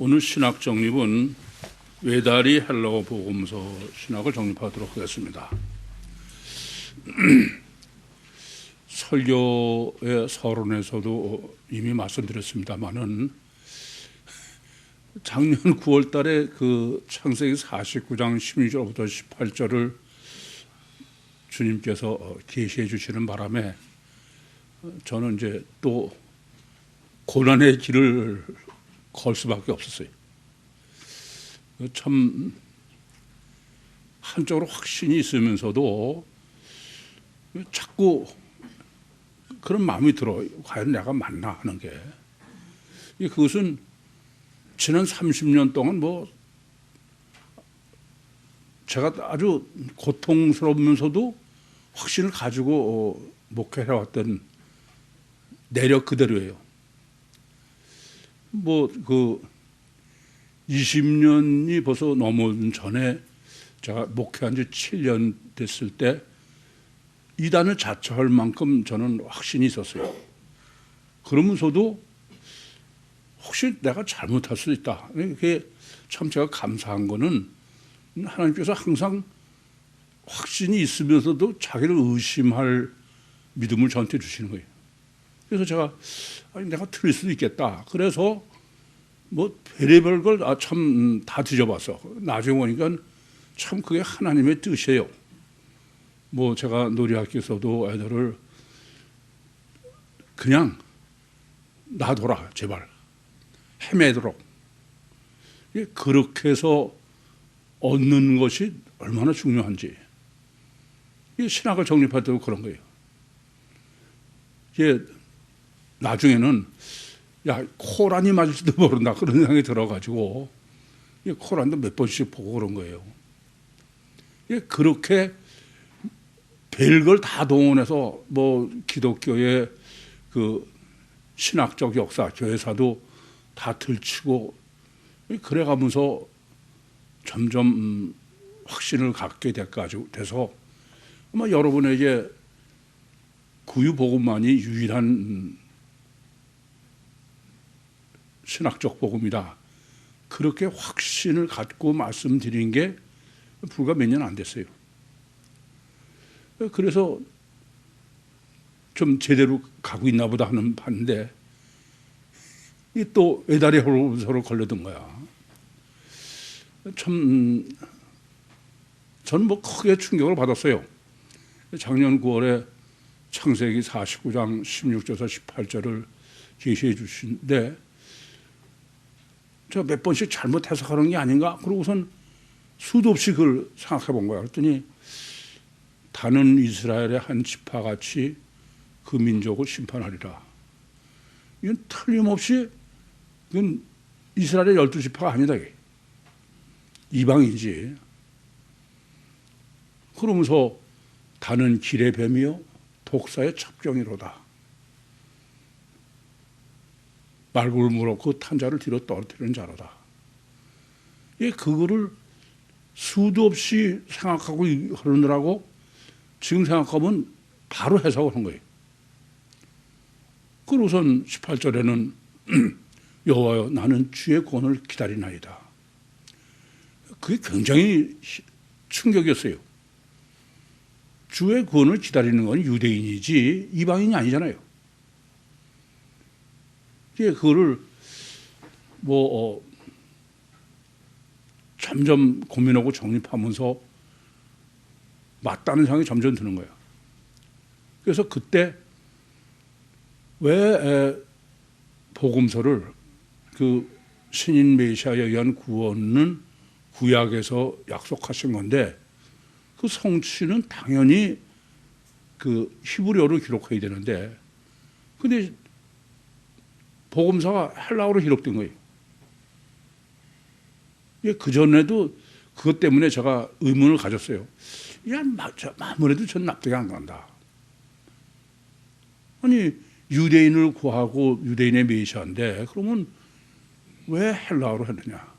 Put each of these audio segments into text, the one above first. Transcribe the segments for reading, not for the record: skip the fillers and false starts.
오늘 신학 정립은 외다리 헬라어 복음서 신학을 정립하도록 하겠습니다. 설교의 서론에서도 이미 말씀드렸습니다만은 작년 9월 달에 그 창세기 49장 16절부터 18절을 주님께서 계시해 주시는 바람에 저는 이제 또 고난의 길을 걸 수밖에 없었어요. 참 한쪽으로 확신이 있으면서도 자꾸 그런 마음이 들어. 과연 내가 맞나 하는 게. 그것은 지난 30년 동안 제가 아주 고통스러우면서도 확신을 가지고 목회해왔던 내력 그대로예요. 20년이 벌써 넘은 전에 제가 목회한 지 7년 됐을 때 이단을 자처할 만큼 저는 확신이 있었어요. 그러면서도 혹시 내가 잘못할 수 있다. 그게 참 제가 감사한 거는 하나님께서 항상 확신이 있으면서도 자기를 의심할 믿음을 저한테 주시는 거예요. 그래서 제가 내가 틀릴 수도 있겠다. 그래서 별의별 걸 참 다 뒤져봤어. 나중에 보니까 참 그게 하나님의 뜻이에요. 제가 놀이학교에서도 애들을 그냥 놔둬라 제발 헤매도록. 그렇게 해서 얻는 것이 얼마나 중요한지. 신학을 정립할 때도 그런 거예요. 나중에는 코란이 맞을지도 모른다 그런 생각이 들어가지고 코란도 몇 번씩 보고 그런 거예요. 그렇게 별걸 다 동원해서 기독교의 그 신학적 역사, 교회사도 다 들추고 그래가면서 점점 확신을 갖게 돼서 아마 여러분에게 구유복음만이 유일한 신학적 복음이다. 그렇게 확신을 갖고 말씀드린 게 불과 몇 년 안 됐어요. 그래서 좀 제대로 가고 있나 보다 하는 봤는데 또 외다리 홀로서로 걸려든 거야. 참 저는 크게 충격을 받았어요. 작년 9월에 창세기 49장 16절에서 18절을 계시해 주신데 제가 몇 번씩 잘못 해석하는 게 아닌가? 그러고선 수도 없이 그걸 생각해 본 거야. 그랬더니 다는 이스라엘의 한 지파같이 그 민족을 심판하리라. 이건 틀림없이 이건 이스라엘의 12지파가 아니다. 이방이지. 그러면서 다는 길의 뱀이요 독사의 첩경이로다. 말구를 물었고 탄자를 뒤로 떨어뜨리는 자로다. 그거를 수도 없이 생각하고 하느라고 지금 생각하면 바로 해석을 한 거예요. 그러고선 18절에는 여호와여 나는 주의 구원을 기다리나이다. 그게 굉장히 충격이었어요. 주의 구원을 기다리는 건 유대인이지 이방인이 아니잖아요. 그거를 점점 고민하고 정립하면서 맞다는 생각이 점점 드는 거예요. 그래서 그때 왜 복음서를 그 신인 메시아에 의한 구원은 구약에서 약속하신 건데 그 성취는 당연히 그 히브리어로 기록해야 되는데 근데 복음서가 헬라어로 기록된 거예요. 그전에도 그것 때문에 제가 의문을 가졌어요. 아무래도 전 납득이 안 간다. 아니 유대인을 구하고 유대인의 메시아인데 그러면 왜 헬라어로 했느냐.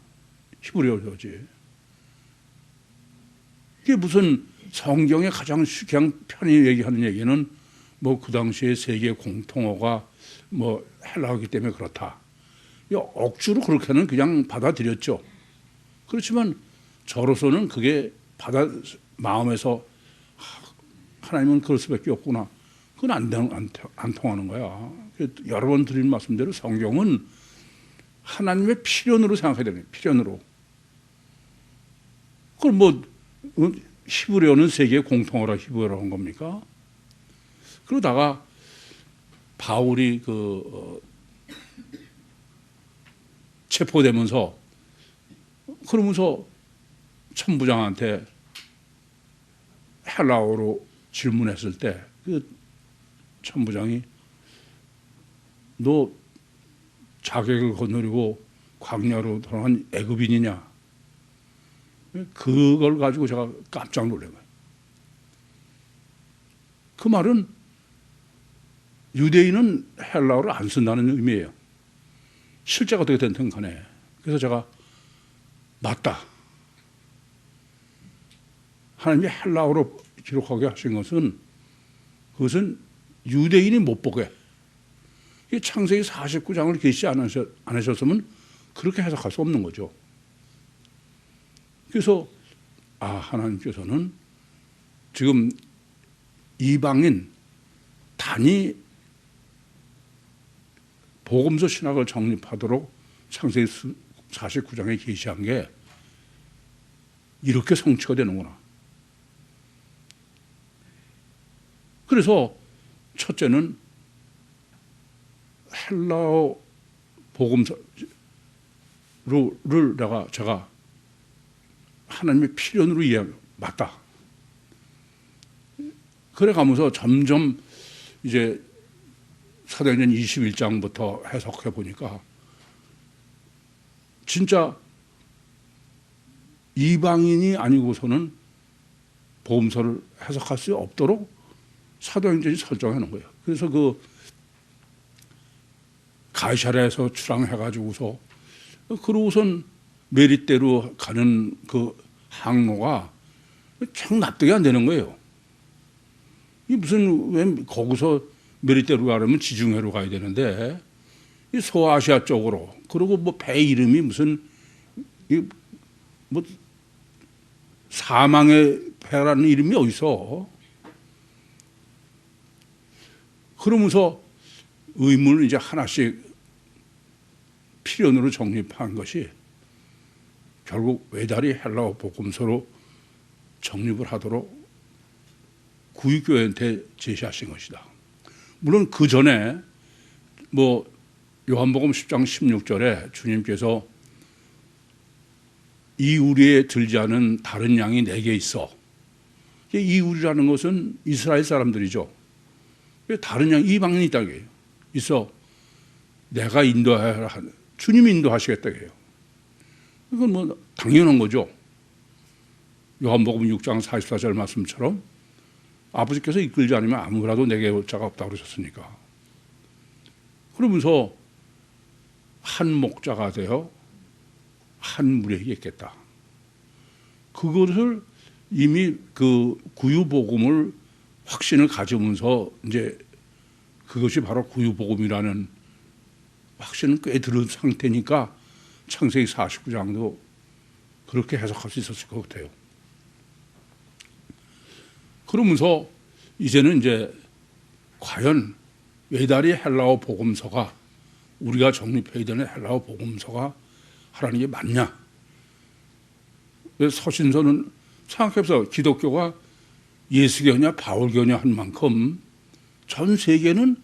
히브리어로지. 이게 무슨 성경에 가장 그냥 편히 얘기하는 얘기는 그 당시에 세계 공통어가 헬라어이기 때문에 그렇다. 억지로 그렇게는 그냥 받아들였죠. 그렇지만 저로서는 그게 마음에서 하나님은 그럴 수밖에 없구나. 그건 안 통하는 거야. 여러 번 드린 말씀대로 성경은 하나님의 필연으로 생각해야 되는 거예요. 필연으로. 그걸 뭐 히브리어는 세계 공통어라 히브리어로 한 겁니까? 그러다가 바울이 체포되면서 그러면서 천부장한테 헬라어로 질문했을 때 그 천부장이 너 자객을 거느리고 광야로 돌아간 애굽인이냐? 그걸 가지고 제가 깜짝 놀란 거예요. 그 말은 유대인은 헬라어를 안 쓴다는 의미예요. 실제가 어떻게 됐든 간에. 그래서 제가 맞다. 하나님이 헬라어로 기록하게 하신 것은 그것은 유대인이 못 보게. 창세기 49장을 계시 안 하셨으면 그렇게 해석할 수 없는 거죠. 그래서 하나님께서는 지금 이방인 단위 복음서 신학을 정립하도록 창세기 49장에 계시한 게 이렇게 성취가 되는구나. 그래서 첫째는 헬라어 복음서를 제가 하나님의 필연으로 맞다. 그래 가면서 점점 이제 사도행전 21장부터 해석해 보니까 진짜 이방인이 아니고서는 복음서를 해석할 수 없도록 사도행전이 설정해 놓은 거예요. 그래서 가이사랴에서 출항해가지고서 그러고선 메리떼로 가는 그 항로가 참 납득이 안 되는 거예요. 이 무슨 왜 거기서 메리떼로 가려면 지중해로 가야 되는데 이 소아시아 쪽으로 그리고 뭐 배 이름이 무슨 뭐 사망의 배라는 이름이 어디서? 그러면서 의문을 이제 하나씩 필연으로 정립한 것이 결국 외다리 헬라어 복음서로 정립을 하도록 구유교회한테 제시하신 것이다. 물론 그 전에 뭐 요한복음 10장 16절에 주님께서 이 우리에 들지 않은 다른 양이 내게 있어. 이 우리라는 것은 이스라엘 사람들이죠. 다른 양 이방인이 있다고 해요. 있어. 내가 인도하라 하는 주님이 인도하시겠다고 해요. 이건 뭐 당연한 거죠. 요한복음 6장 44절 말씀처럼 아버지께서 이끌지 않으면 아무라도 내게 올 자가 없다고 그러셨으니까. 그러면서 한 목자가 되어 한 무리에게 있겠다. 그것을 이미 그 구유복음을 확신을 가지면서 이제 그것이 바로 구유복음이라는 확신은 꽤 들은 상태니까 창세기 49장도 그렇게 해석할 수 있었을 것 같아요. 그러면서 이제는 이제 과연 외다리 헬라어 복음서가 우리가 정립해야 되는 헬라어 복음서가 하라는 게 맞냐? 서신서는 생각해서 기독교가 예수교냐 바울교냐 한 만큼 전 세계는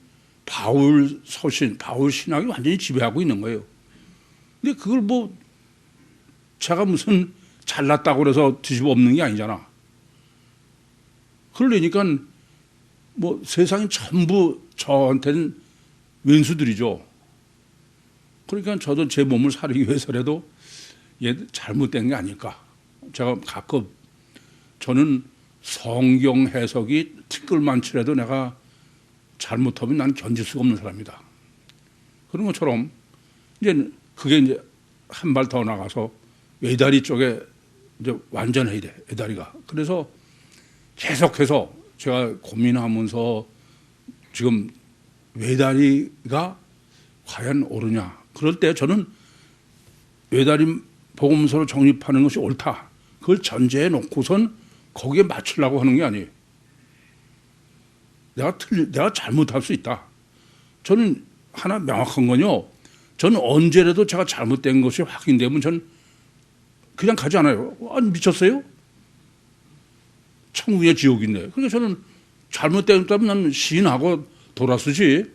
바울 서신, 바울 신학이 완전히 지배하고 있는 거예요. 근데 그걸 뭐 제가 무슨 잘났다고 그래서 뒤집어 엎는 게 아니잖아. 그러니까 뭐 세상이 전부 저한테는 왼수들이죠. 그러니까 저도 제 몸을 사리기 위해서라도 얘 잘못된 게 아닐까. 제가 가끔 저는 성경 해석이 티끌만치라도 내가 잘못하면 난 견딜 수가 없는 사람이다. 그런 것처럼 이제 그게 이제 한 발 더 나가서 외다리 쪽에 이제 완전해야 돼. 외다리가. 그래서 계속해서 제가 고민하면서 지금 외다리가 과연 옳으냐. 그럴 때 저는 외다리 복음서로 정립하는 것이 옳다. 그걸 전제해 놓고선 거기에 맞추려고 하는 게 아니에요. 내가 잘못할 수 있다. 저는 하나 명확한 건요. 저는 언제라도 제가 잘못된 것이 확인되면 저는 그냥 가지 않아요. 아니, 미쳤어요? 천국이냐 지옥인데. 그러니까 저는 잘못됐다면 나는 시인하고 돌아서지.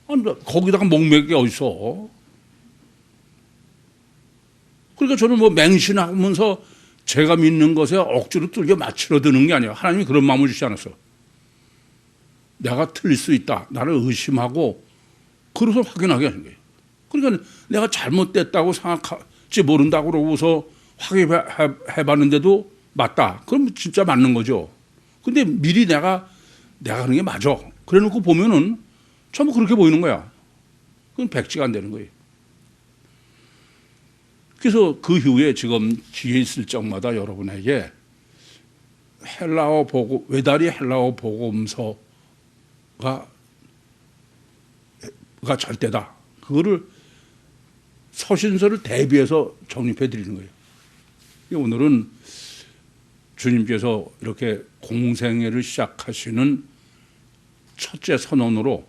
아니, 거기다가 목매기 어딨어. 그러니까 저는 뭐 맹신하면서 제가 믿는 것에 억지로 뚫겨 맞추려 드는 게 아니에요. 하나님이 그런 마음을 주지 않았어. 내가 틀릴 수 있다. 나를 의심하고 그래서 확인하게 하는 거예요. 그러니까 내가 잘못됐다고 생각할지 모른다고 그러고서 확인해 봤는데도 맞다. 그럼 진짜 맞는 거죠. 근데 미리 내가 하는 게 맞아. 그래 놓고 보면은 전부 그렇게 보이는 거야. 그건 백지가 안 되는 거예요. 그래서 그 후에 지금 기회 있을 적마다 여러분에게 외다리 헬라어 복음서가 절대다. 그거를 서신서를 대비해서 정립해 드리는 거예요. 오늘은 주님께서 이렇게 공생애를 시작하시는 첫째 선언으로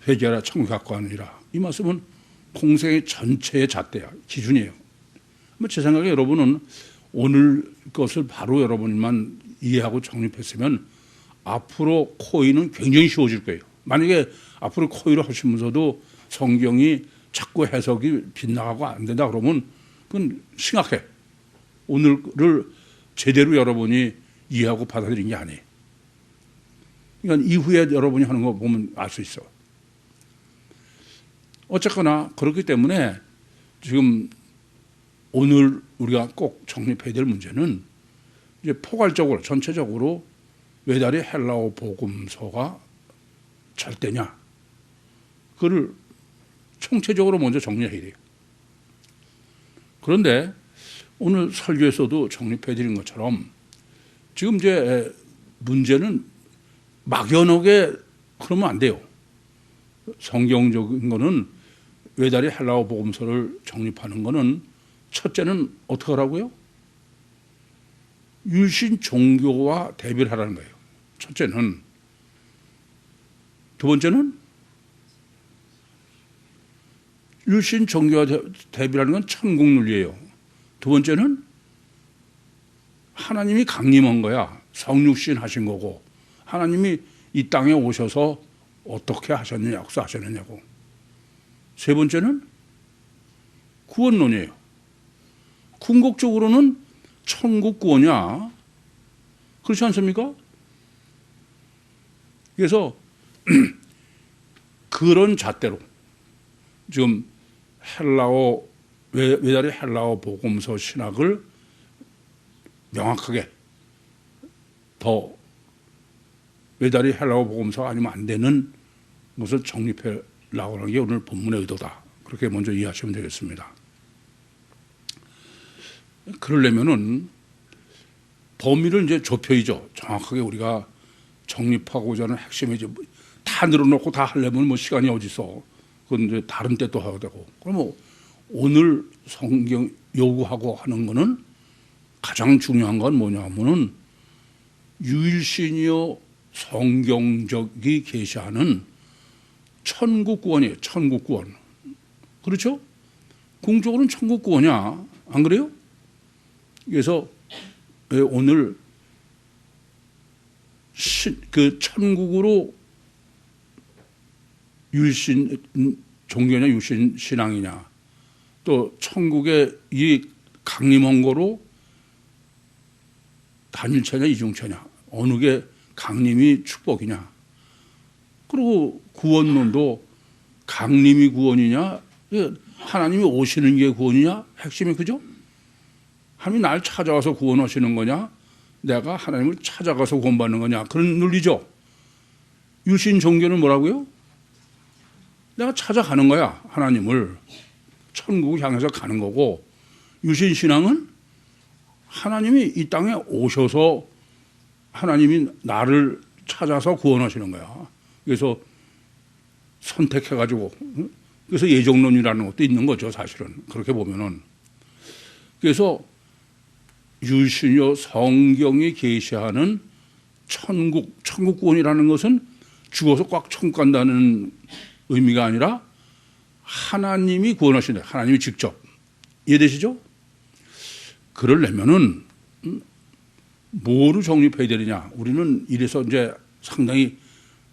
회개하라 천국학과 하느니라. 이 말씀은 공생애 전체의 잣대야, 기준이에요. 제 생각에 여러분은 오늘 것을 바로 여러분만 이해하고 정립했으면 앞으로 코의는 굉장히 쉬워질 거예요. 만약에 앞으로 코의를 하시면서도 성경이 자꾸 해석이 빗나가고 안 된다 그러면 그건 심각해. 오늘을 제대로 여러분이 이해하고 받아들인 게 아니에요. 그러니까 이후에 여러분이 하는 거 보면 알 수 있어. 어쨌거나 그렇기 때문에 지금 오늘 우리가 꼭 정립해야 될 문제는 이제 포괄적으로 전체적으로 외다리 헬라어 복음서가 절대냐, 그걸 총체적으로 먼저 정리해야 돼요. 그런데 오늘 설교에서도 정립해 드린 것처럼 지금 이제 문제는 막연하게 그러면 안 돼요. 성경적인 거는 외다리 헬라어 복음서를 정립하는 거는 첫째는 어떻게 하라고요? 유신 종교와 대비를 하라는 거예요. 첫째는. 두 번째는 유신 종교와 대비라는 건 천국 논리예요. 두 번째는 하나님이 강림한 거야. 성육신 하신 거고 하나님이 이 땅에 오셔서 어떻게 하셨느냐, 역사하셨느냐고. 세 번째는 구원론이에요. 궁극적으로는 천국 구원이야. 그렇지 않습니까? 그래서 그런 잣대로 지금 외다리 헬라어 복음서 신학을 명확하게 더 외다리 헬라어 복음서 아니면 안 되는 것을 정립해 나오는 게 오늘 본문의 의도다. 그렇게 먼저 이해하시면 되겠습니다. 그러려면은 범위를 이제 좁혀야죠. 정확하게 우리가 정립하고자 하는 핵심이죠. 다 늘어놓고 다 하려면 뭐 시간이 어디 있어. 그건 이제 다른 때 또 해야 되고. 그럼 오늘 성경 요구하고 하는 거는 가장 중요한 건 뭐냐 하면은 유일신이요 성경적이 계시하는 천국 구원이에요. 천국 구원. 그렇죠? 궁적으로는 천국 구원이야. 안 그래요? 그래서 오늘 그 천국으로 유신 종교냐 유신 신앙이냐, 또 천국의 이 강림한 거로 단일체냐 이중체냐, 어느 게 강림이 축복이냐. 그리고 구원론도 강림이 구원이냐, 하나님이 오시는 게 구원이냐, 핵심이 그죠? 하나님이 날 찾아와서 구원하시는 거냐, 내가 하나님을 찾아가서 구원받는 거냐, 그런 논리죠. 유신 종교는 뭐라고요? 내가 찾아가는 거야, 하나님을. 천국을 향해서 가는 거고, 유신 신앙은 하나님이 이 땅에 오셔서 하나님이 나를 찾아서 구원하시는 거야. 그래서 선택해가지고 그래서 예정론이라는 것도 있는 거죠. 사실은 그렇게 보면은. 그래서 유신요 성경이 계시하는 천국 구원이라는 것은 죽어서 꽉 천국 간다는 의미가 아니라 하나님이 구원하신다. 하나님이 직접. 이해되시죠? 그러려면은 뭐로 정립해야 되느냐. 우리는 이래서 이제 상당히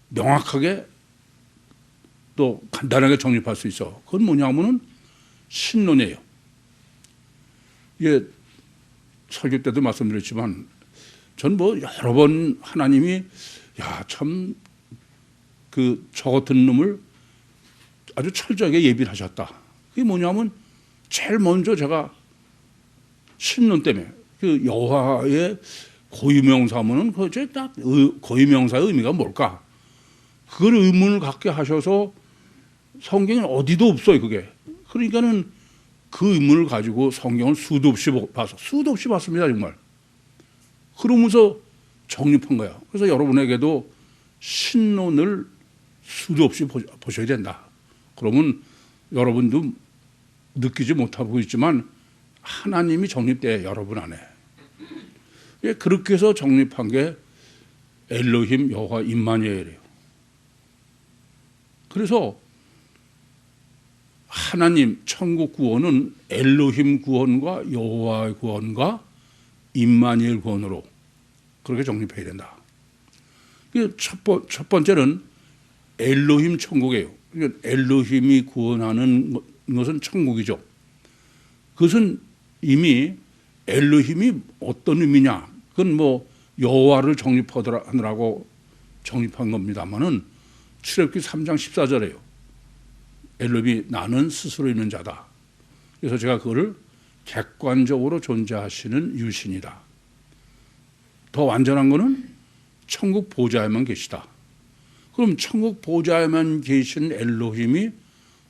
명확하게 또 간단하게 정립할 수 있어. 그건 뭐냐면은 신론이에요. 이게 설교 때도 말씀드렸지만 전 뭐 여러 번 하나님이 참 저 같은 놈을 아주 철저하게 예비를 하셨다. 그게 뭐냐면 제일 먼저 제가 신론 때문에 그 여호와의 고유명사면은 그제 딱 고유명사의 의미가 뭘까? 그걸 의문을 갖게 하셔서 성경엔 어디도 없어요, 그게. 그러니까는 그 의문을 가지고 성경을 수도 없이 봤습니다, 정말. 그러면서 정립한 거야. 그래서 여러분에게도 신론을 수도 없이 보셔야 된다. 그러면 여러분도 느끼지 못하고 있지만 하나님이 정립돼 여러분 안에. 그렇게 해서 정립한 게 엘로힘 여호와 임마누엘이에요. 그래서 하나님 천국 구원은 엘로힘 구원과 여호와의 구원과 임마누엘 구원으로 그렇게 정립해야 된다. 첫 번째는 엘로힘 천국이에요. 그러니까 엘로힘이 구원하는 것은 천국이죠. 그것은 이미 엘로힘이 어떤 의미냐? 그건 뭐 여호와를 정립하느라고 정립한 겁니다만은 출애굽기 3장 14절에요. 엘로힘이 나는 스스로 있는 자다. 그래서 제가 그거를 객관적으로 존재하시는 유신이다. 더 완전한 거는 천국 보좌에만 계시다. 그럼 천국 보좌에만 계신 엘로힘이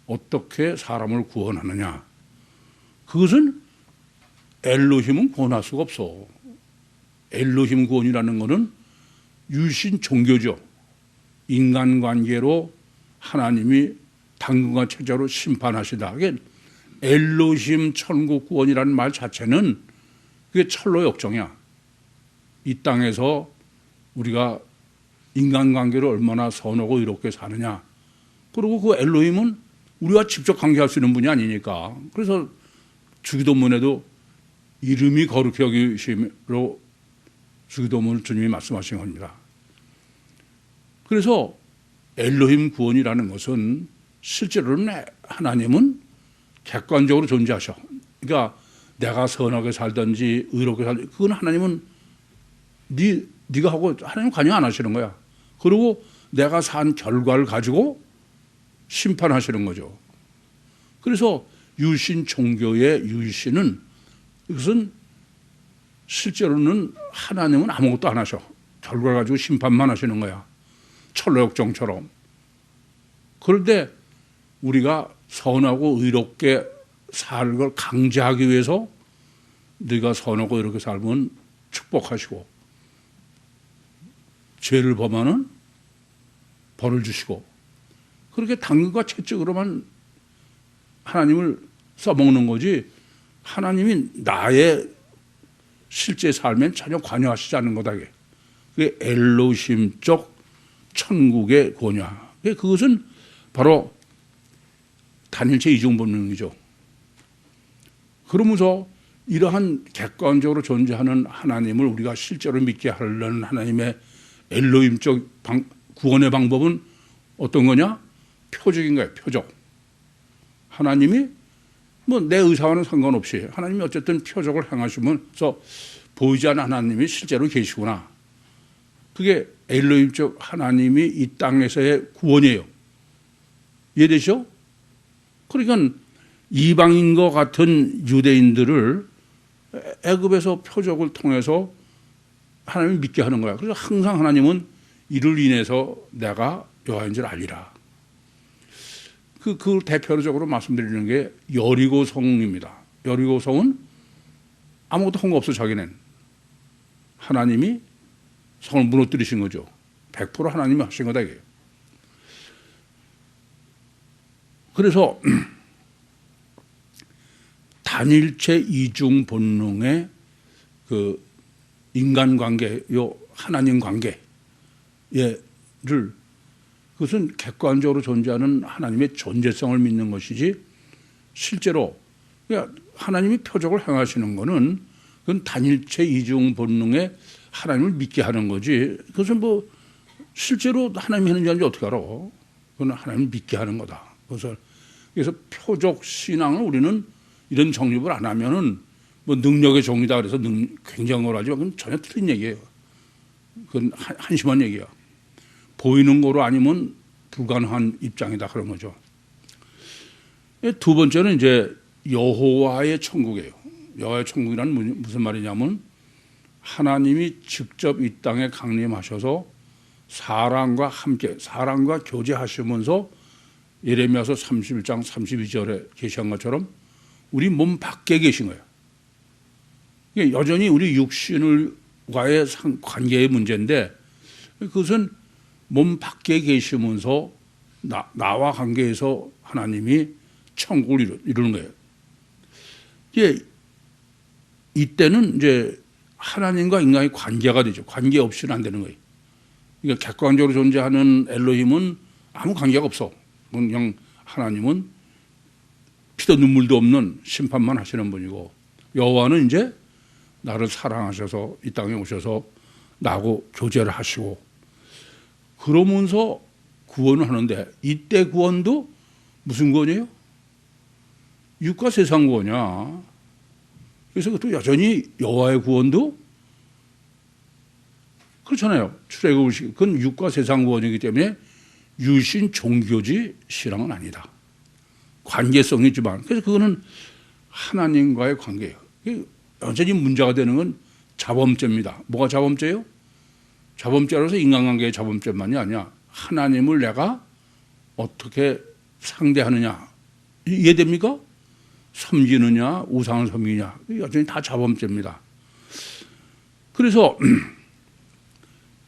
어떻게 사람을 구원하느냐? 그것은 엘로힘은 구원할 수가 없어. 엘로힘 구원이라는 것은 유신 종교죠. 인간관계로 하나님이 당근과 체제로 심판하시다. 그게 엘로힘 천국 구원이라는 말 자체는 그게 철로 역정이야. 이 땅에서 우리가 인간관계를 얼마나 선하고 이롭게 사느냐. 그리고 그 엘로힘은 우리와 직접 관계할 수 있는 분이 아니니까. 그래서 주기도문에도 이름이 거룩히 여기심으로 주기도문을 주님이 말씀하신 겁니다. 그래서 엘로힘 구원이라는 것은 실제로는 하나님은 객관적으로 존재하셔. 그러니까 내가 선하게 살든지 의롭게 살든지 그건 하나님은 네가 하고 하나님 관여 안 하시는 거야. 그리고 내가 산 결과를 가지고 심판하시는 거죠. 그래서 유신 종교의 유신은 이것은 실제로는 하나님은 아무것도 안 하셔. 결과 가지고 심판만 하시는 거야. 철로역정처럼. 그런데 우리가 선하고 의롭게 살 걸 강제하기 위해서 네가 선하고 이렇게 살면 축복하시고 죄를 범하는 벌을 주시고 그렇게 당근과 채찍으로만 하나님을 써먹는 거지 하나님이 나의 실제 삶엔 전혀 관여하시지 않는 거다. 그게 엘로힘적 천국의 권야. 그것은 바로 단일체 이중 본능이죠. 그러면서 이러한 객관적으로 존재하는 하나님을 우리가 실제로 믿게 하려는 하나님의 엘로힘적 구원의 방법은 어떤 거냐? 표적인 거예요. 표적. 하나님이 뭐 내 의사와는 상관없이 하나님이 어쨌든 표적을 행하시면서 보이지 않는 하나님이 실제로 계시구나. 그게 엘로힘적 하나님이 이 땅에서의 구원이에요. 이해되시죠? 그러니까 이방인과 같은 유대인들을 애굽에서 표적을 통해서 하나님을 믿게 하는 거야. 그래서 항상 하나님은 이를 인해서 내가 여호와인 줄 알리라. 그 대표적으로 말씀드리는 게 여리고성입니다. 여리고성은 아무것도 한 거 없어 자기는. 하나님이 성을 무너뜨리신 거죠. 100% 하나님이 하신 거다 이게. 그래서 단일체 이중 본능의 그 인간관계, 요 하나님 관계를 그것은 객관적으로 존재하는 하나님의 존재성을 믿는 것이지 실제로 하나님이 표적을 행하시는 것은 그건 단일체 이중 본능에 하나님을 믿게 하는 거지. 그것은 뭐 실제로 하나님이 하는 줄 아는지 어떻게 알아? 그건 하나님을 믿게 하는 거다. 그래서 표적 신앙을 우리는 이런 정립을 안 하면은 뭐 능력의 종이다 그래서 굉장한 걸 하지만 그건 전혀 틀린 얘기예요. 그건 한심한 얘기야. 보이는 거로 아니면 불가능한 입장이다 그런 거죠. 두 번째는 이제 여호와의 천국이에요. 여호와의 천국이란 무슨 말이냐면 하나님이 직접 이 땅에 강림하셔서 사람과 함께 사람과 교제하시면서 예레미야서 31장 32절에 계시한 것처럼 우리 몸 밖에 계신 거예요. 여전히 우리 육신과의 관계의 문제인데 그것은 몸 밖에 계시면서 나와 관계에서 하나님이 천국을 이루는 거예요. 이때는 이제 하나님과 인간의 관계가 되죠. 관계 없이는 안 되는 거예요. 그러니까 객관적으로 존재하는 엘로힘은 아무 관계가 없어. 그냥 하나님은 피도 눈물도 없는 심판만 하시는 분이고 여호와는 이제 나를 사랑하셔서 이 땅에 오셔서 나하고 교제를 하시고 그러면서 구원을 하는데 이때 구원도 무슨 구원이에요? 육과 세상 구원이야. 그래서 그것도 여전히 여호와의 구원도 그렇잖아요. 출애굽을 그건 육과 세상 구원이기 때문에 유신 종교지 신앙은 아니다. 관계성이 있지만 그래서 그거는 하나님과의 관계예요. 여전히 문제가 되는 건 자범죄입니다. 뭐가 자범죄예요? 자범죄라서 인간관계의 자범죄만이 아니야. 하나님을 내가 어떻게 상대하느냐 이해됩니까? 섬기느냐 우상을 섬기냐 여전히 다 자범죄입니다. 그래서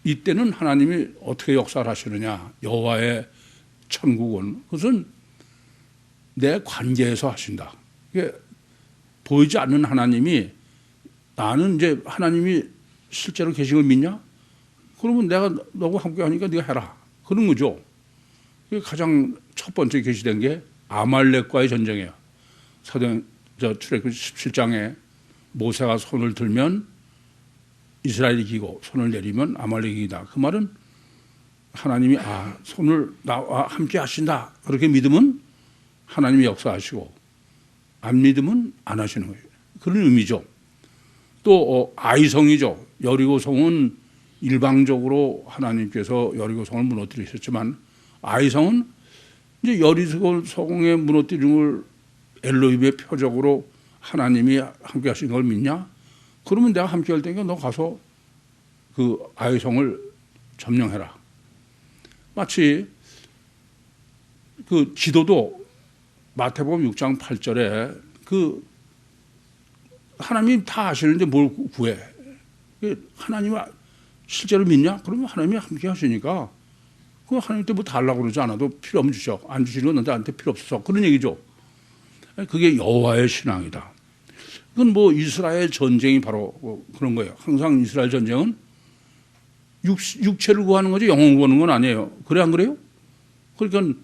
이때는 하나님이 어떻게 역사를 하시느냐 여호와의 천국은 그것은 내 관계에서 하신다. 이게 보이지 않는 하나님이 나는 이제 하나님이 실제로 계신 걸 믿냐? 그러면 내가 너하고 함께 하니까 네가 해라. 그런 거죠. 가장 첫 번째 계시된 게 아말렉과의 전쟁이에요. 출애굽 17장에 모세가 손을 들면 이스라엘이 이기고 손을 내리면 아말렉이 이기다. 그 말은 하나님이 손을 나와 함께 하신다. 그렇게 믿으면 하나님이 역사하시고 안 믿으면 안 하시는 거예요. 그런 의미죠. 또 아이성이죠. 여리고성은 일방적으로 하나님께서 여리고성을 무너뜨리셨지만 아이성은 이제 여리고성의 무너뜨림을 엘로힘의 표적으로 하나님이 함께 하신 걸 믿냐? 그러면 내가 함께 할 테니까 너 가서 그 아이성을 점령해라. 마치 그 지도도 마태복음 6장 8절에 그 하나님이 다 아시는데 뭘 구해? 하나님이 실제로 믿냐? 그러면 하나님이 함께 하시니까 그 하나님 때 뭐 달라고 그러지 않아도 필요 없으면 주셔. 안 주시는 건 나한테 필요 없어. 그런 얘기죠. 그게 여호와의 신앙이다. 그건 뭐 이스라엘 전쟁이 바로 그런 거예요. 항상 이스라엘 전쟁은 육체를 구하는 거지 영혼을 구하는 건 아니에요. 그래 안 그래요? 그러니까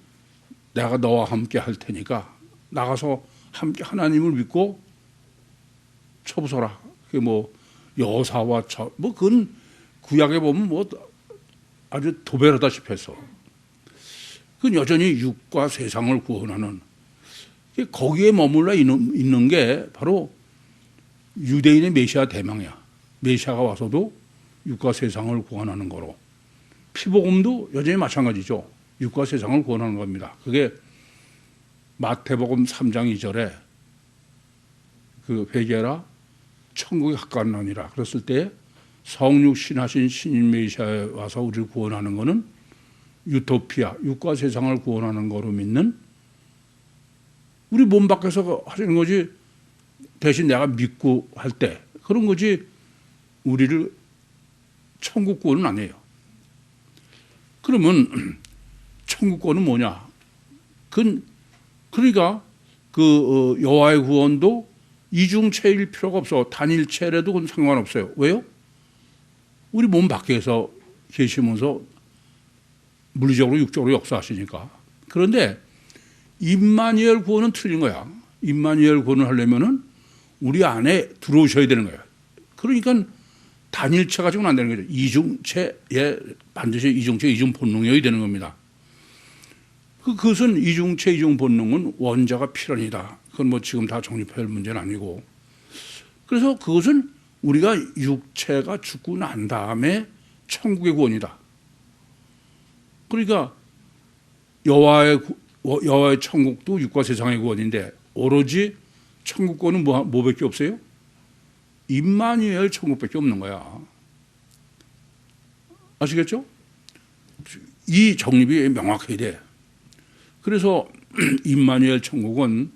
내가 너와 함께 할 테니까 나가서 함께 하나님을 믿고 쳐부숴라. 그게 뭐 여사와 뭐 그건 구약에 보면 뭐 아주 도배하다시피 했어. 그건 여전히 육과 세상을 구원하는 거기에 머물러 있는 게 바로 유대인의 메시아 대망이야. 메시아가 와서도 육과 세상을 구원하는 거로 피복음도 여전히 마찬가지죠. 육과 세상을 구원하는 겁니다. 그게 마태복음 3장 2절에 그 회개하라 천국이 가까웠느니라 그랬을 때 성육신하신 신인 메시아에 와서 우리를 구원하는 거는 유토피아 육과 세상을 구원하는 거로 믿는 우리 몸 밖에서 하시는 거지 대신 내가 믿고 할 때 그런 거지 우리를 천국 구원은 아니에요. 그러면 천국 구원은 뭐냐? 그건 그러니까 그 여호와의 구원도 이중체일 필요가 없어. 단일체라도 그건 상관없어요. 왜요? 우리 몸 밖에서 계시면서 물리적으로 육적으로 역사하시니까. 그런데 임마누엘 구원은 틀린 거야. 임마누엘 구원을 하려면은 우리 안에 들어오셔야 되는 거야. 그러니까 단일체 가지고는 안 되는 거죠. 이중체에 반드시 이중체, 이중 본능이어야 되는 겁니다. 그것은 이중체, 이중 본능은 원자가 필연이다. 그건 뭐 지금 다 정립할 문제는 아니고. 그래서 그것은 우리가 육체가 죽고 난 다음에 천국의 구원이다. 그러니까 여호와의 천국도 육과 세상의 구원인데 오로지 천국 구원은 뭐밖에 없어요? 임마누엘 천국밖에 없는 거야. 아시겠죠? 이 정립이 명확해야 돼. 그래서 임마누엘 천국은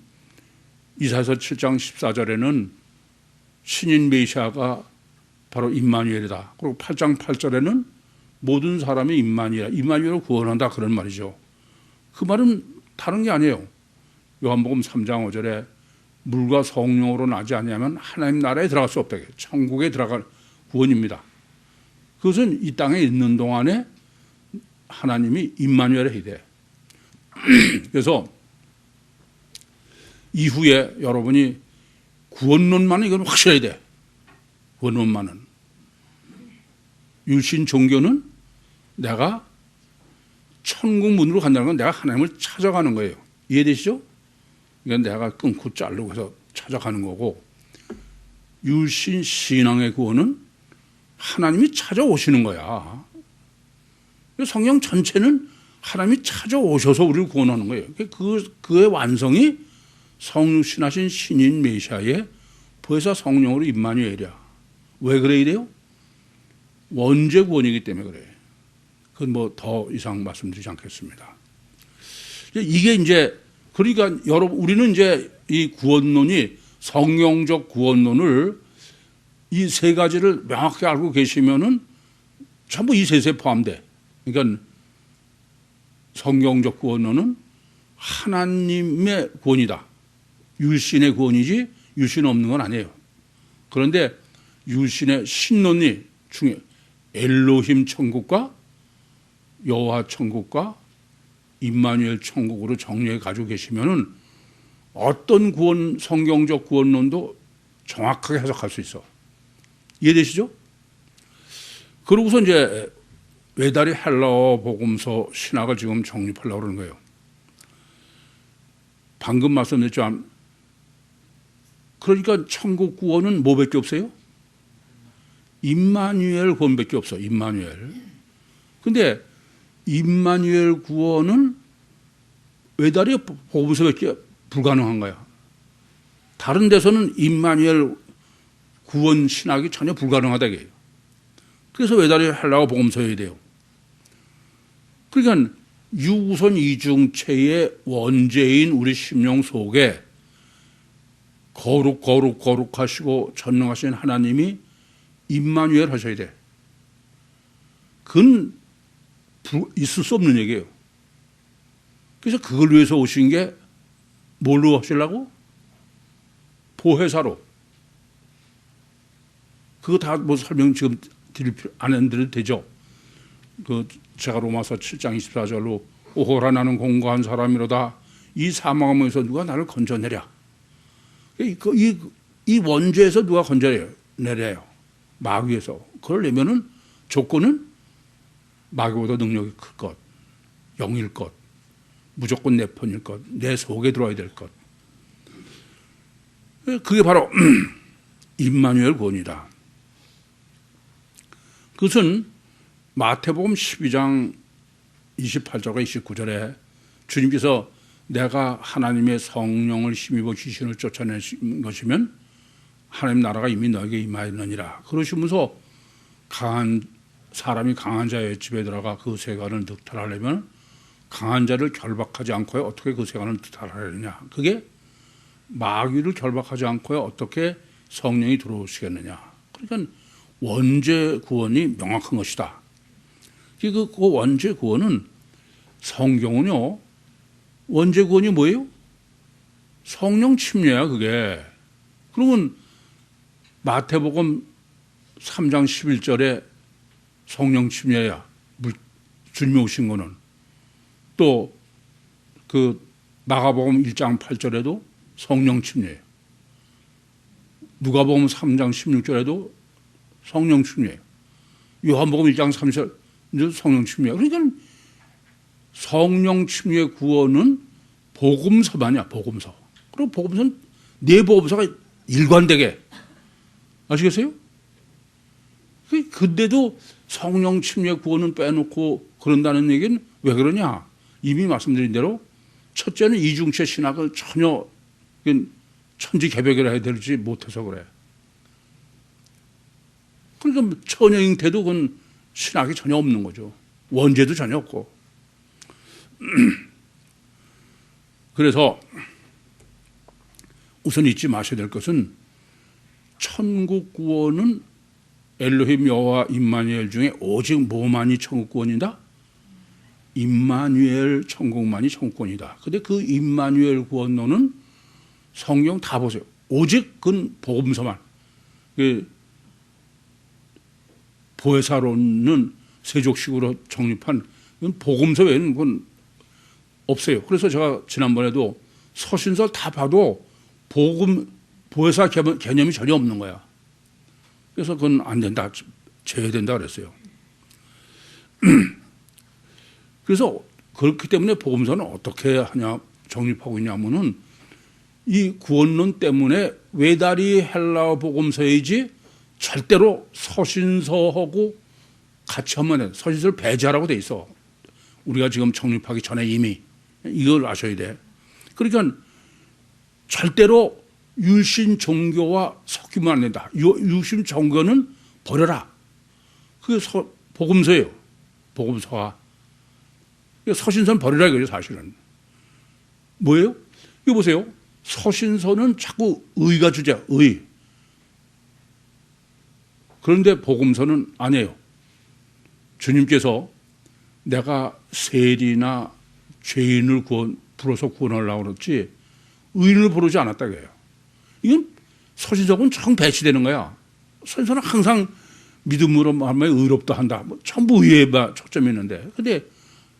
이사야서 7장 14절에는 신인 메시아가 바로 임마누엘이다. 그리고 8장 8절에는 모든 사람이 임마누엘을 구원한다 그런 말이죠. 그 말은 다른 게 아니에요. 요한복음 3장 5절에 물과 성령으로 나지 않으면 하나님 나라에 들어갈 수 없다. 천국에 들어갈 구원입니다. 그것은 이 땅에 있는 동안에 하나님이 임마누엘을 해야 돼. 그래서 이후에 여러분이 구원론만은 이건 확실해야 돼. 구원론만은. 유신 종교는 내가 천국 문으로 간다는 건 내가 하나님을 찾아가는 거예요. 이해되시죠? 이건 내가 끊고 자르고 해서 찾아가는 거고, 유신 신앙의 구원은 하나님이 찾아오시는 거야. 성경 전체는 하나님이 찾아오셔서 우리를 구원하는 거예요. 그의 완성이 성육신하신 신인 메시아의 보혜사 성령으로 임마누엘이야. 왜 그래야 돼요? 원죄 구원이기 때문에 그래. 그건 뭐 더 이상 말씀드리지 않겠습니다. 이게 이제 그러니까 여러분 우리는 이제 이 구원론이 성경적 구원론을 이 세 가지를 명확히 알고 계시면은 전부 이 셋에 포함돼. 그러니까 성경적 구원론은 하나님의 구원이다. 유신의 구원이지 유신 없는 건 아니에요. 그런데 유신의 신론이 중에 엘로힘 천국과 여호와 천국과 임마누엘 천국으로 정리해 가지고 계시면은 어떤 구원 성경적 구원론도 정확하게 해석할 수 있어. 이해되시죠? 그러고서 이제 외다리 헬라어 복음서 신학을 지금 정립하려고 그러는 거예요. 방금 말씀드렸지만 그러니까 천국 구원은 뭐밖에 없어요? 임마누엘 구원밖에 없어. 임마누엘. 근데 임마누엘 구원은 외다리 복음서밖에 불가능한 거야. 다른 데서는 임마누엘 구원 신학이 전혀 불가능하다 이게요. 그래서 외다리 헬라어 복음서여야 돼요. 그러니까 유우선 이중체의 원죄인 우리 심령 속에 거룩하시고 전능하신 하나님이 임마누엘 하셔야 돼. 그건 있을 수 없는 얘기예요. 그래서 그걸 위해서 오신 게 뭘로 하시려고? 보혜사로. 그거 다 뭐 설명 지금 안 해드려도 되죠. 제가 로마서 7장 24절로 오호라 나는 공고한 사람이로다. 이 사망함에서 누가 나를 건져내랴. 이 원죄에서 누가 건져내려요. 마귀에서. 그걸 내면은 조건은 마귀보다 능력이 클 것, 영일 것, 무조건 내 편일 것, 내 속에 들어와야 될 것. 그게 바로 임마누엘 구원이다. 그것은 마태복음 12장 28절과 29절에 주님께서 내가 하나님의 성령을 힘입어 귀신을 쫓아내신 것이면 하나님 나라가 이미 너에게 임하였느니라. 그러시면서 사람이 강한 자의 집에 들어가 그 세관을 득탈하려면 강한 자를 결박하지 않고야 어떻게 그 세관을 득탈하느냐. 그게 마귀를 결박하지 않고야 어떻게 성령이 들어오시겠느냐. 그러니까 원죄 구원이 명확한 것이다. 그 원죄 구원은 성경은요. 원죄 구원이 뭐예요? 성령 침례야 그게. 그러면 마태복음 3장 11절에 성령 침례야. 주님이 오신 거는. 또 그 마가복음 1장 8절에도 성령 침례예요. 누가복음 3장 16절에도 성령 침례예요. 요한복음 1장 30절 성령 침례예요. 그러니까 성령 침례 구원은 복음서만이야. 복음서. 그리고 복음서는 네 복음서가 일관되게 아시겠어요? 근데도 성령 침례 구원은 빼놓고 그런다는 얘기는 왜 그러냐? 이미 말씀드린 대로 첫째는 이중체 신학을 전혀 천지개벽이라 해야 될지 못해서 그래. 그러니까 처녀잉태도 그건 신학이 전혀 없는 거죠. 원죄도 전혀 없고. 그래서 우선 잊지 마셔야 될 것은 천국 구원은 엘로힘 여호와 임마누엘 중에 오직 뭐만이 천국 구원이다? 임마누엘 천국만이 천국구원이다. 근데 그 임마누엘 구원론은 성경 다 보세요. 오직 그건 복음서만. 보혜사론은 세족식으로 정립한 복음서 외에는 그건 없어요. 그래서 제가 지난번에도 서신서 다 봐도 보혜사 개념이 전혀 없는 거야. 그래서 그건 안 된다. 제외된다 그랬어요. 그래서 그렇기 때문에 복음서는 어떻게 하냐 정립하고 있냐면은 이 구원론 때문에 외다리 헬라어 복음서이지 절대로 서신서하고 같이 하면 돼. 서신서를 배제하라고 돼 있어. 우리가 지금 정립하기 전에 이미 이걸 아셔야 돼. 그러니까 절대로 율신 종교와 섞이면 안 된다. 율신 종교는 버려라. 그게 복음서예요. 복음서와. 서신서는 버리라 이거죠, 사실은. 뭐예요? 이거 보세요. 서신서는 자꾸 의가 주제야, 의. 그런데 복음서는 아니에요. 주님께서 내가 세리나 죄인을 부르서 구원하려고 그랬지 의인을 부르지 않았다고 해요. 이건 서신서는 정 배치되는 거야. 서신서는 항상 믿음으로 말하면 의롭다 한다. 뭐 전부 의에 초점이 있는데. 근데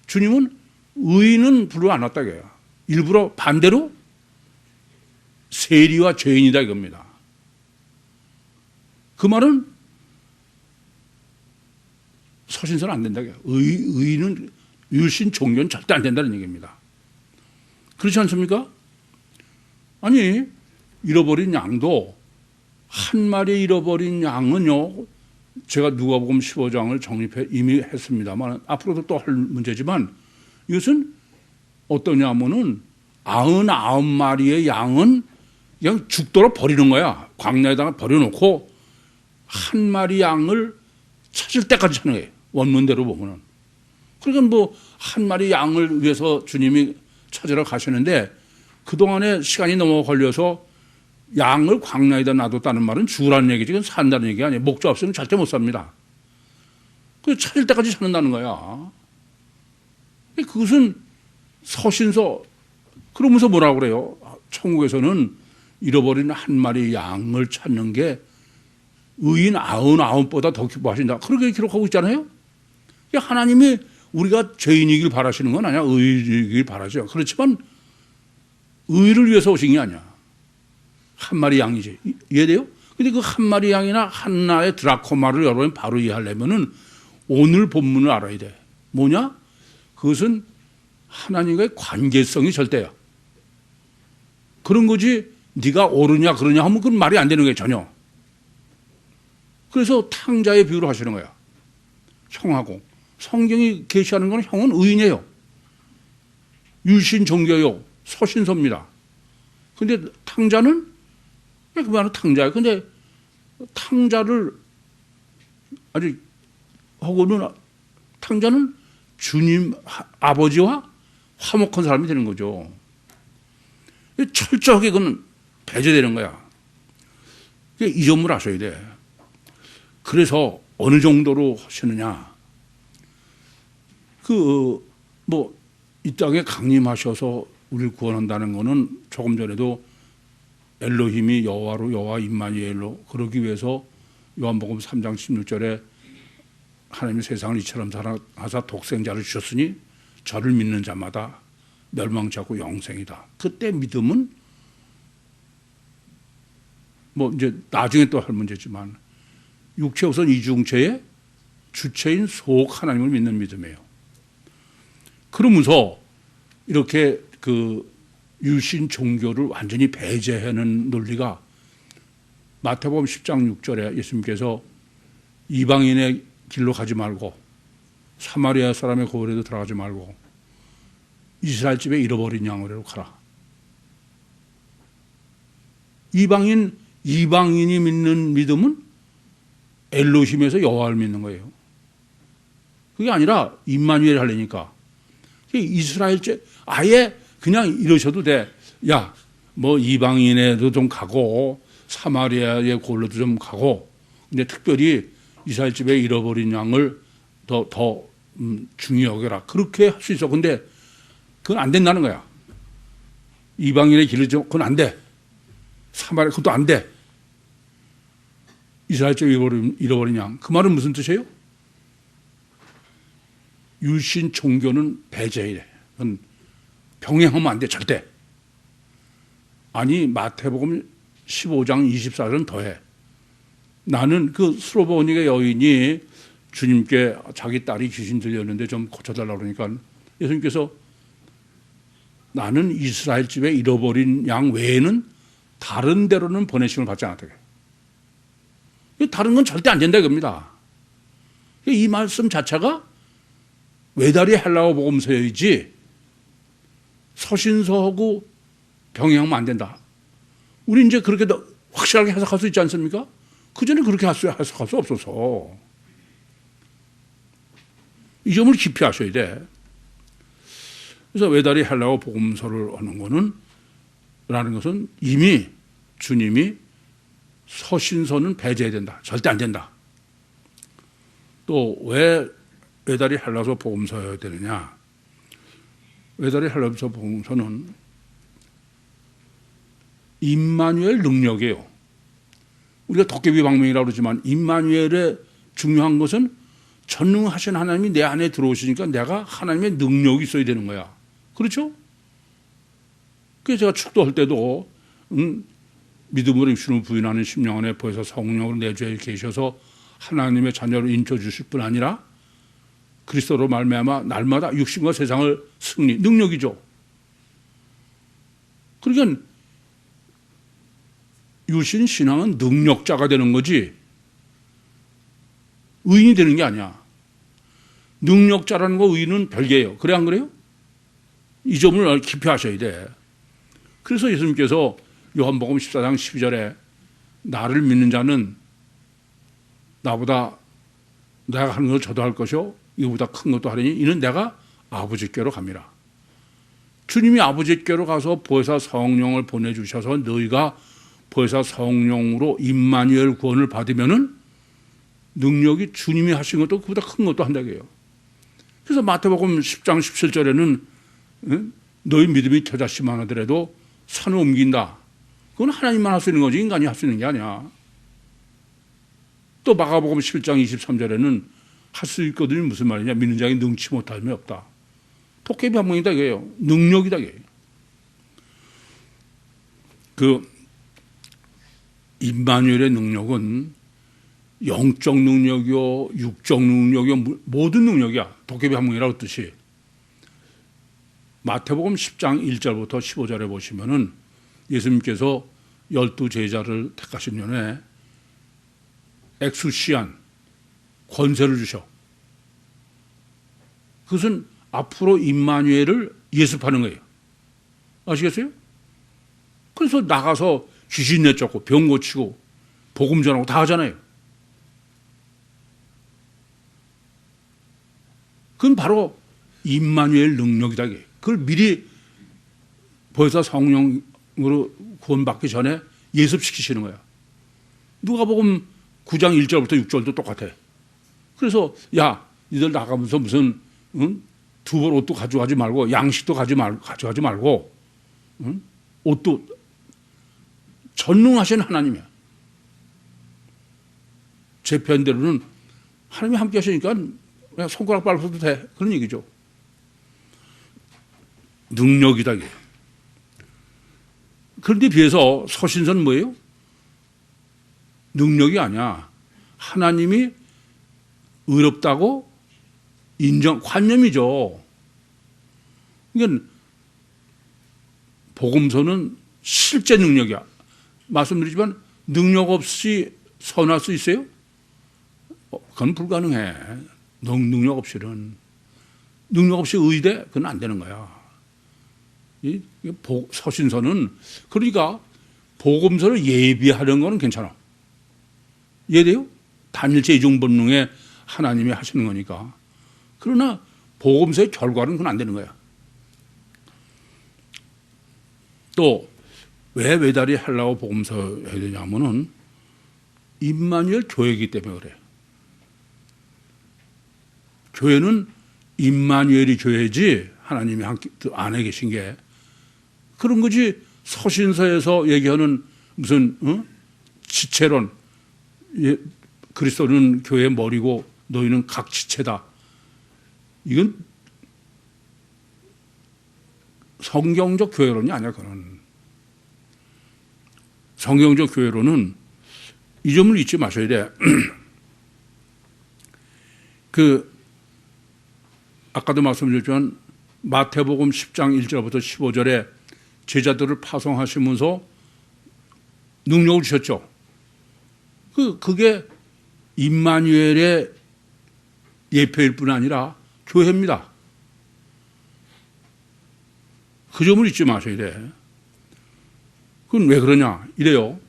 주님은 의인은 부르지 않았다고 해요. 일부러 반대로 세리와 죄인이다 이겁니다. 그 말은 서신서는 안 된다고 해요. 의인은 율신 종교는 절대 안 된다는 얘기입니다. 그렇지 않습니까? 아니 잃어버린 양도 한 마리 잃어버린 양은요. 제가 누가복음 15장을 정립해 이미 했습니다만 앞으로도 또 할 문제지만 이것은 어떠냐면은 99마리의 양은 그냥 죽도록 버리는 거야. 광야에다가 버려놓고 한 마리 양을 찾을 때까지 찾는 거예요. 원문대로 보면은. 그러니까 뭐 한 마리 양을 위해서 주님이 찾으러 가시는데 그동안에 시간이 너무 걸려서 양을 광야에다 놔뒀다는 말은 죽으라는 얘기지, 그건 산다는 얘기 아니에요. 목자 없으면 절대 못 삽니다. 그 찾을 때까지 찾는다는 거야. 그것은 서신서, 그러면서 뭐라고 그래요? 천국에서는 잃어버린 한 마리 양을 찾는 게 의인 99보다 더 기뻐하신다. 그렇게 기록하고 있잖아요? 하나님이 우리가 죄인이길 바라시는 건 아니야. 의인이길 바라죠. 그렇지만 의를 위해서 오신 게 아니야. 한 마리 양이지. 이해돼요? 근데 그 한 마리 양이나 하나의 드라코마를 여러분이 바로 이해하려면은 오늘 본문을 알아야 돼. 뭐냐? 그것은 하나님과의 관계성이 절대야. 그런 거지 네가 옳으냐 그러냐 하면 그건 말이 안 되는 거예요. 전혀. 그래서 탕자의 비유를 하시는 거야. 형하고. 성경이 계시하는 건 형은 의인이에요. 율신 종교요. 서신서입니다. 근데 탕자는 그 말은 탕자예요. 근데 탕자를 아직 하고는 탕자는 주님 아버지와 화목한 사람이 되는 거죠. 철저하게 그건 배제되는 거야. 이 점을 아셔야 돼. 그래서 어느 정도로 하시느냐. 이 땅에 강림하셔서 우리를 구원한다는 것은 조금 전에도 엘로힘이 여호와로 여호와 임마누엘로 그러기 위해서 요한복음 3장 16절에 하나님이 세상을 이처럼 사랑하사 독생자를 주셨으니 저를 믿는 자마다 멸망치 않고 영생이다. 그때 믿음은 뭐 이제 나중에 또 할 문제지만 육체 우선 이중체의 주체인 속 하나님을 믿는 믿음이에요. 그러면서 이렇게 그 유신 종교를 완전히 배제하는 논리가 마태복음 10장 6절에 예수님께서 이방인의 길로 가지 말고 사마리아 사람의 고을에도 들어가지 말고 이스라엘 집에 잃어버린 양으로 가라. 이방인이 믿는 믿음은 엘로힘에서 여호와를 믿는 거예요. 그게 아니라 임마누엘 하려니까 이스라엘 아예 그냥 이러셔도 돼. 야, 뭐 이방인에도 좀 가고 사마리아의 고을로도 좀 가고, 근데 특별히 이스라엘 집에 잃어버린 양을 더 중요히 여겨라. 그렇게 할 수 있어. 근데 그건 안 된다는 거야. 이방인의 길을 좀 그건 안 돼. 사마리아 그것도 안 돼. 이스라엘 집에 잃어버린 양. 그 말은 무슨 뜻이에요? 유신 종교는 배제해. 그건 병행하면 안 돼. 절대. 아니 마태복음 15장 24절은 더해. 나는 그 스로보니게 여인이 주님께 자기 딸이 귀신 들렸는데 좀 고쳐달라고 그러니까 예수님께서 나는 이스라엘 집에 잃어버린 양 외에는 다른 데로는 보내심을 받지 않았다. 다른 건 절대 안 된다 이겁니다. 이 말씀 자체가 외다리 헬라어 복음서이지 서신서하고 병행하면 안 된다. 우리 이제 그렇게 확실하게 해석할 수 있지 않습니까? 그전에 그렇게 해석할 수 없어서 이 점을 깊이 하셔야 돼. 그래서 외다리 헬라어 복음서를 하는 거는 라는 것은 이미 주님이 서신서는 배제해야 된다. 절대 안 된다. 또 왜 외다리 헬라서 복음서여야 되느냐? 외다리 헬라서 복음서는 임마누엘 능력이에요. 우리가 도깨비 방명이라고 그러지만 임마누엘의 중요한 것은 전능하신 하나님이 내 안에 들어오시니까 내가 하나님의 능력이 있어야 되는 거야. 그렇죠? 그래서 제가 축도할 때도 믿음으로 입술을 부인하는 심령 안에 보혜사 성령으로 내 죄에 계셔서 하나님의 자녀로 인쳐주실 뿐 아니라 그리스도로 말미암아 날마다 육신과 세상을 승리, 능력이죠. 그러니까 유신 신앙은 능력자가 되는 거지 의인이 되는 게 아니야. 능력자라는 거 의인은 별개예요. 그래 안 그래요? 이 점을 깊이 하셔야 돼. 그래서 예수님께서 요한복음 14장 12절에 나를 믿는 자는 나보다 내가 하는 걸 저도 할 것이요 이거보다 큰 것도 하리니 이는 내가 아버지께로 갑니다. 주님이 아버지께로 가서 보혜사 성령을 보내주셔서 너희가 보혜사 성령으로 임마누엘 구원을 받으면은 능력이 주님이 하신 것도 그보다 큰 것도 한다고 해요. 그래서 마태복음 10장 17절에는 너희 믿음이 겨자씨만 하더라도 산을 옮긴다. 그건 하나님만 할 수 있는 거지 인간이 할 수 있는 게 아니야. 또 마가복음 11장 23절에는 할 수 있거든요. 무슨 말이냐? 믿는 자에게 능치 못함이 없다. 도깨비 한 명이다 이거예요. 능력이다 이거예요. 그 임마누엘의 능력은 영적 능력이요, 육적 능력이요, 모든 능력이야. 도깨비 한 명이라고 뜻이. 마태복음 10장 1절부터 15절에 보시면은 예수님께서 12 제자를 택하신 년에 엑수시안 권세를 주셔. 그것은 앞으로 임마누엘을 예습하는 거예요. 아시겠어요? 그래서 나가서 귀신 내쫓고 병 고치고 복음 전하고 다 하잖아요. 그건 바로 임마누엘 능력이다. 그걸 미리 보혜사 성령으로 구원받기 전에 예습시키시는 거야. 누가복음 9장 1절부터 6절도 똑같아. 그래서 야 니들 나가면서 무슨 두벌 옷도 가져가지 말고 양식도 가져가지 말고 응? 옷도 전능하신 하나님이야. 제 편대로는 하나님이 함께 하시니까 그냥 손가락 밟아도 돼. 그런 얘기죠. 능력이다. 이게. 그런데 비해서 서신서는 뭐예요? 능력이 아니야. 하나님이 의롭다고 관념이죠. 그러니까 복음서는 실제 능력이야. 말씀드리지만 능력 없이 선할 수 있어요? 그건 불가능해. 능력 없이는. 능력 없이 의대? 그건 안 되는 거야. 서신서는 그러니까 복음서를 예비하는 거는 괜찮아. 이해돼요? 단일체 이중본능에 하나님이 하시는 거니까. 그러나 복음서의 결과는 그건 안 되는 거야. 또 왜 외다리 헬라어 복음서 해야 되냐면은 임마누엘 교회이기 때문에 그래. 교회는 임마누엘이 교회지 하나님이 함께 안에 계신 게 그런 거지. 서신서에서 얘기하는 무슨 지체론, 그리스도는 교회의 머리고 너희는 각 지체다. 이건 성경적 교회론이 아니야. 그건 성경적 교회론은 이 점을 잊지 마셔야 돼. 아까도 말씀드렸지만 마태복음 10장 1절부터 15절에 제자들을 파송하시면서 능력을 주셨죠. 그게 임마누엘의 예표일 뿐 아니라 교회입니다. 그 점을 잊지 마셔야 돼. 그건 왜 그러냐? 이래요.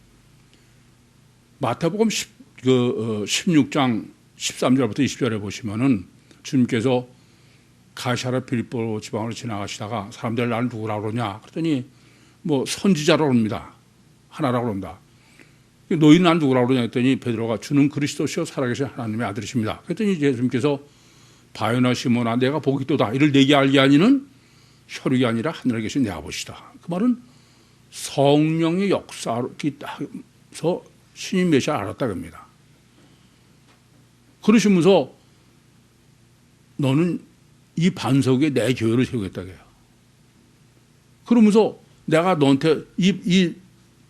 마태복음 16장 13절부터 20절에 보시면은 주님께서 가시아라 빌립보 지방으로 지나가시다가 사람들 나를 누구라고 그러냐? 그랬더니 뭐 선지자라고 합니다. 하나라고 그런다. 너희는 난 누구라고 그러냐 했더니 베드로가 주는 그리스도시요 살아계신 하나님의 아들이십니다. 그랬더니 예수님께서 바요나 시몬아 내가 복이 있도다. 이를 내게 알게 하니는 혈육이 아니라 하늘에 계신 내 아버지다. 그 말은 성령의 역사로 기서 신인 메시아를 알았다 겁니다. 그러시면서 너는 이 반석에 내 교회를 세우겠다 그래요. 그러면서 내가 너한테 이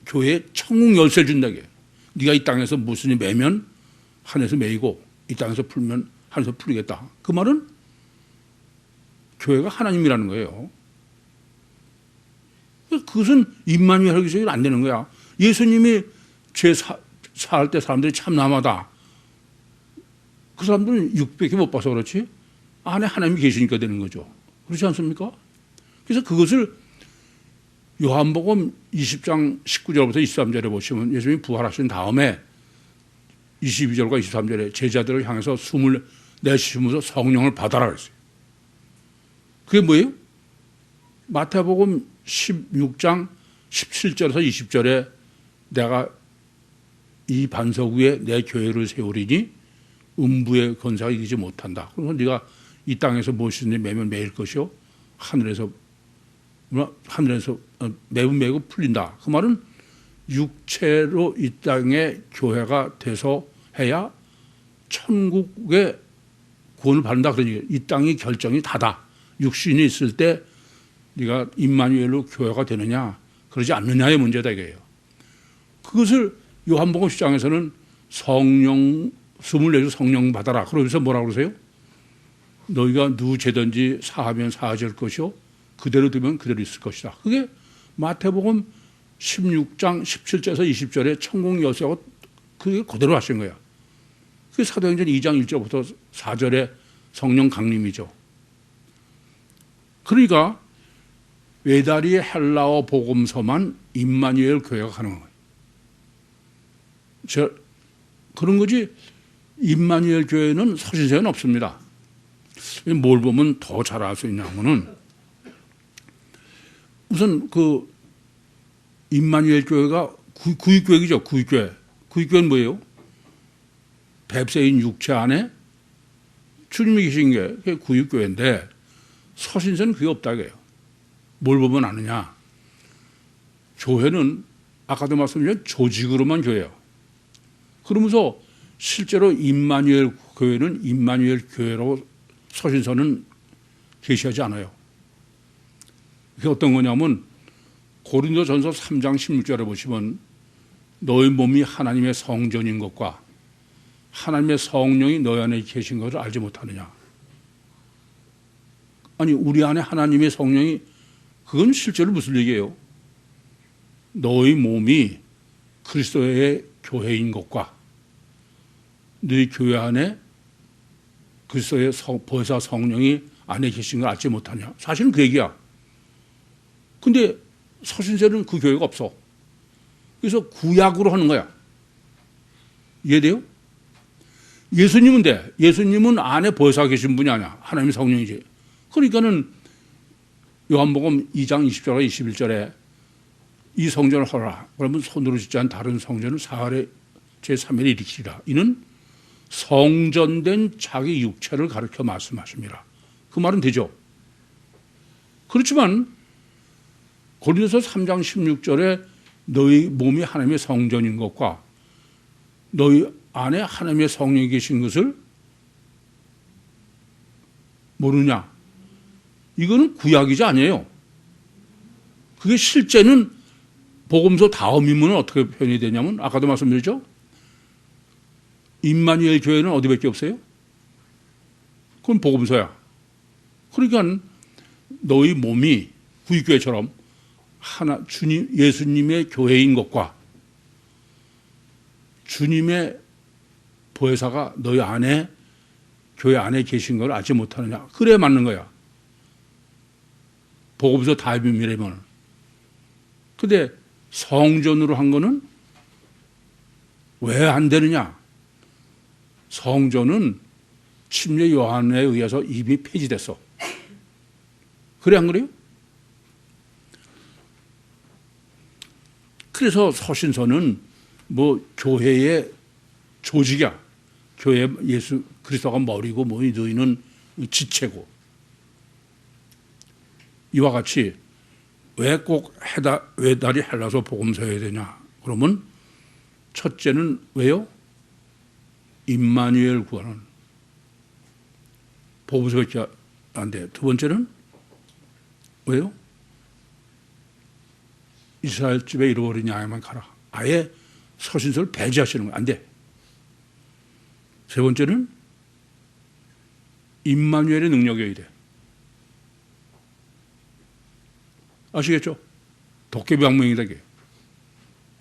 교회에 천국 열쇠를 준다 그래요. 네가 이 땅에서 무슨 일 매면 하늘에서 매이고 이 땅에서 풀면 하늘에서 풀리겠다. 그 말은 교회가 하나님이라는 거예요. 그것은 임마누엘 기적이 안 되는 거야. 예수님이 죄 사할 때 사람들이 참 남하다. 그 사람들은 600개 못 봐서 그렇지 안에 하나님이 계시니까 되는 거죠. 그렇지 않습니까? 그래서 그것을 요한복음 20장 19절부터 23절에 보시면 예수님이 부활하신 다음에 22절과 23절에 제자들을 향해서 숨을 내쉬면서 성령을 받아라 그랬어요. 그게 뭐예요? 마태복음 16장 17절에서 20절에 내가 이 반석 위에 내 교회를 세우리니 음부의 권세가 이기지 못한다. 그래서 네가 이 땅에서 무엇이든지 매면 매일 것이요 하늘에서 매분 매고 풀린다. 그 말은 육체로 이 땅에 교회가 돼서 해야 천국의 구원을 받는다. 그러니 이 땅의 결정이 다다. 육신이 있을 때 네가 임마누엘로 교회가 되느냐 그러지 않느냐의 문제다 이거예요. 그것을 요한복음 10장에서는 성령 숨을 내서 성령 받아라. 그러면서 뭐라고 그러세요? 너희가 누구 죄든지 사하면 사하질 것이요 그대로 두면 그대로 있을 것이다. 그게 마태복음 16장 17절에서 20절에 천국 열쇠하고 그게 그대로 하신 거야. 그게 사도행전 2장 1절부터 4절에 성령 강림이죠. 그러니까 외다리 헬라어 복음서만 임마누엘 교회가 가능한 거예요. 그런 거지 임마누엘 교회는 서신서에는 없습니다. 뭘 보면 더 잘 알 수 있냐면은 우선 그 임마누엘 교회가 구육교회이죠. 구육교회. 구육교회는 뭐예요? 뱁새인 육체 안에 주님이 계신 게 구육교회인데 서신서는 그게 없다 그래요. 뭘 보면 아느냐? 교회는 아까도 말씀드린 조직으로만 교회예요. 그러면서 실제로 임마누엘 교회는 임마누엘 교회로 서신서는 게시하지 않아요. 그게 어떤 거냐면 고린도전서 3장 16절에 보시면 너희 몸이 하나님의 성전인 것과 하나님의 성령이 너희 안에 계신 것을 알지 못하느냐. 아니 우리 안에 하나님의 성령이 그건 실제로 무슨 얘기예요? 너희 몸이 그리스도의 교회인 것과 너희 교회 안에 그리스도의 보혜사 성령이 안에 계신 걸 알지 못하냐. 사실은 그 얘기야. 근데 서신서는 그 교회가 없어. 그래서 구약으로 하는 거야. 이해돼요? 예수님은 돼. 예수님은 안에 보혜사가 계신 분이 아니야. 하나님의 성령이지. 그러니까는 요한복음 2장 20절과 21절에 이 성전을 허라. 그러면 손으로 짓지 않은 다른 성전을 사흘에 제3일에 일으키리라. 이는 성전된 자기 육체를 가르쳐 말씀하십니다. 그 말은 되죠. 그렇지만 고린도서 3장 16절에 너희 몸이 하나님의 성전인 것과 너희 안에 하나님의 성령이 계신 것을 모르냐. 이거는 구약이지 아니에요. 그게 실제는 복음서 다음 인문은 어떻게 표현이 되냐면 아까도 말씀드렸죠. 임마누엘 교회는 어디밖에 없어요? 그건 복음서야. 그러니까 너희 몸이 구약교회처럼 하나 주님 예수님의 교회인 것과 주님의 보혜사가 너희 안에 교회 안에 계신 걸 알지 못하느냐. 그래 맞는 거야. 복음서 다비밀이면. 근데 성전으로 한 거는 왜 안 되느냐? 성전은 침례 요한에 의해서 이미 폐지됐어. 그래 안 그래요? 그래서 서신서는 뭐 교회의 조직이야. 교회 예수 그리스도가 머리고 뭐 너희는 지체고. 이와 같이 왜 꼭 외달이 헬라서 복음서여야 되냐? 그러면 첫째는 왜요? 임마누엘 구하는 복음서밖에 안 돼. 두 번째는 왜요? 이스라엘 집에 잃어버린 양에만 가라. 아예 서신서를 배제하시는 거야. 안 돼. 세 번째는 임마누엘의 능력이어야 돼. 아시겠죠? 도깨비 방명이다.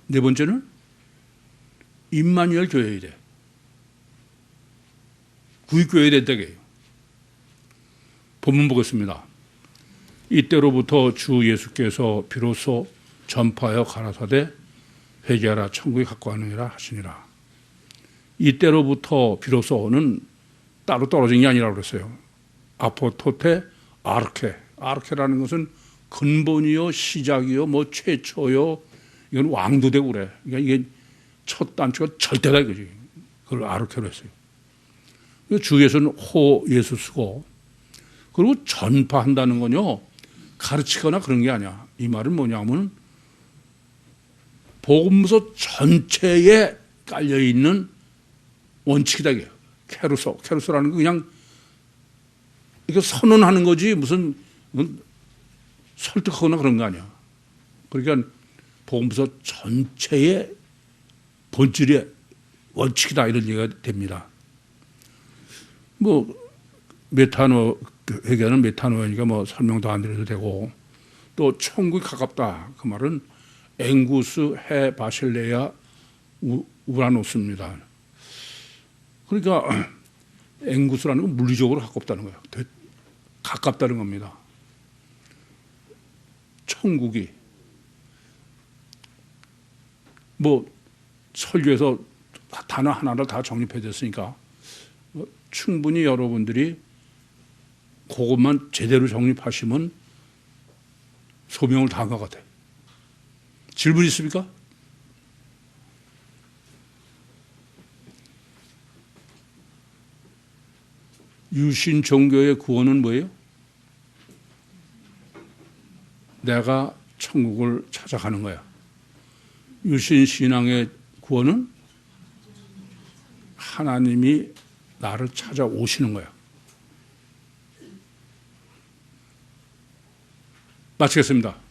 네 번째는 임마누엘 교회여야 돼. 구약교회에 됐다게요. 본문 보겠습니다. 이때로부터 주 예수께서 비로소 전파하여 가라사대 회개하라 천국에 가까워하느니라 하시니라. 이때로부터 비로소는 따로 떨어진 게 아니라고 그랬어요. 아포토테 아르케. 아르케라는 것은 근본이요 시작이요 뭐 최초요. 이건 왕도 되고 그래. 그러니까 이게 첫 단추가 절대다 이거지. 그걸 아르케로 했어요. 주 예수는 호 예수 쓰고 그리고 전파한다는 건요 가르치거나 그런 게 아니야. 이 말은 뭐냐면 복음서 전체에 깔려 있는 원칙이다. 케루소. 케루소라는 거 그냥 이거 선언하는 거지 무슨 설득하거나 그런 거 아니야. 그러니까 복음서 전체의 본질의 원칙이다 이런 얘기가 됩니다. 뭐 메타노 회개는 메타노니까 뭐 설명도 안 드려도 되고 또 천국이 가깝다 그 말은 앵구스 해 바실레아 우라노스입니다. 그러니까 앵구스라는 건 물리적으로 가깝다는 거예요. 가깝다는 겁니다. 천국이 뭐 설교에서 단어 하나를 다 정립해 줬으니까 충분히 여러분들이 그것만 제대로 정립하시면 소명을 다한 것 같아요. 질문 있습니까? 유신 종교의 구원은 뭐예요? 내가 천국을 찾아가는 거야. 유신 신앙의 구원은 하나님이 나를 찾아오시는 거야. 마치겠습니다.